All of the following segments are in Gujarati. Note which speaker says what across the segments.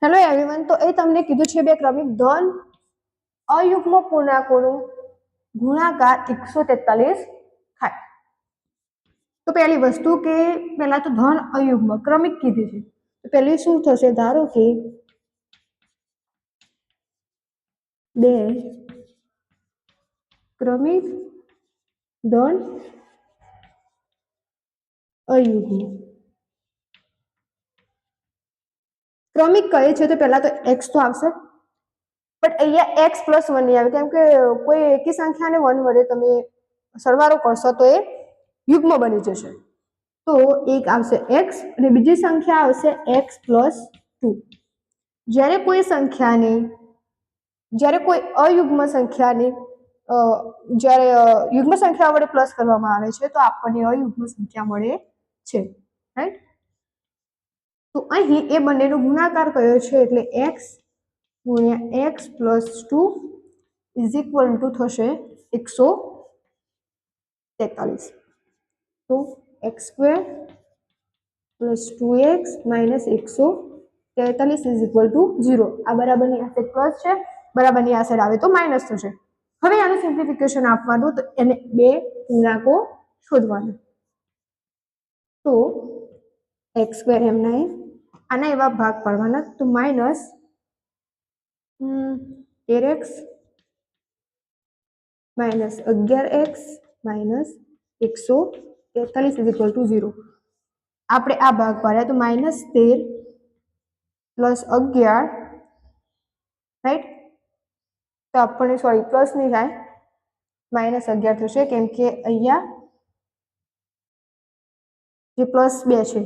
Speaker 1: હેલો એવરીવન, તો એ તમને કીધું છે બે ક્રમિક ધન અયુગ્મ પૂર્ણાંકોનો ગુણાકાર 143 થાય. તો પહેલી વસ્તુ કે પહેલા તો ધન અયુગ્મ ક્રમિક કીધી છે. તો પહેલી શું થશે, ધારો કે બે ક્રમિક ધન અયુગ્મ ક્રમિક કહે છે તો પહેલા તો x તો આવશે, બટ અહીંયા x + 1 નહીં આવે, કેમ કે કોઈ એકી સંખ્યાને 1 વડે તમે સરવાળો કરશો તો એ યુગ્મ બની જશે. તો એક આવશે x અને બીજી સંખ્યા આવશે x + 2. જ્યારે કોઈ અયુગ્મ સંખ્યાને જ્યારે યુગ્મ સંખ્યા વડે પ્લસ કરવામાં આવે છે તો આપણને અયુગ્મ સંખ્યા મળે છે, રાઈટ? તો અહીં એ બંનેનો ગુણાકાર કયો છે એટલે x × x + 2 = થશે 143. તો x² + 2x - 143 = 0. આ બરાબરની આ સાઈડ પ્લસ છે, બરાબરની આ સાઈડ આવે તો માઇનસ થશે. હવે આનું સિમ્પ્લિફિકેશન આપવાનું, તો એને બે પૂર્ણાંકો શોધવાના. તો x² એમના આના એવા ભાગ પાડવાના, તો -13x - 11x - 143 = 0. આપણે આ ભાગ પાડ્યા તો -13 + 11, રાઈટ? તો આપણને સોરી પ્લસ નહીં થાય, -11 થશે, કેમ કે અહીંયા જે +2 છે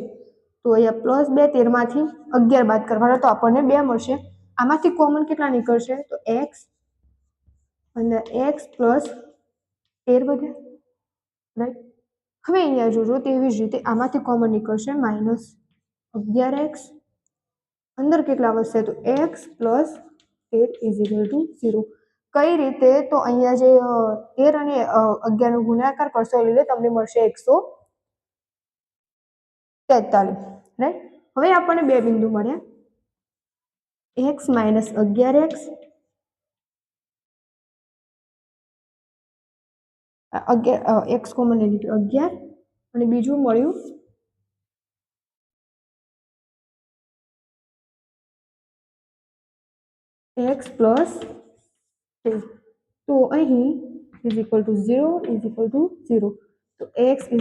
Speaker 1: તો અહીંયા +2 13માંથી 11 બાદ કરવાના તો આપણને 2 મળશે. આમાંથી કોમન કેટલા નીકળશે તો x અને x + 13 વધ્યા, રાઈટ? હવે અહીંયા જોજો તેવી જ રીતે આમાંથી કોમન નીકળશે -11x, અંદર કેટલા વધશે તો x + 13 = 0. કઈ રીતે? તો અહીંયા જે 13 અને 11 નો ગુણાકાર કરશો એટલે તમને મળશે 143, રાઈટ? હવે આપણને બે બિંદુ મળ્યા, x - 11x, x કોમન લઈ લીધું 11, અને બીજું મળ્યું x + 3. તો અહીં = 0 = 0. તો x +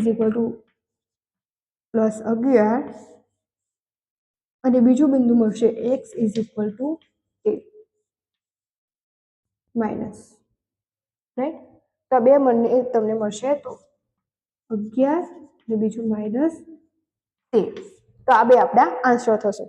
Speaker 1: 11 અને બીજું બિંદુ મળશે x = 8 માઇનસ, રાઈટ? તો બે બંને તમને મળશે તો 11 અને બીજું -13. તો આ બે આપણા આન્સર થશે.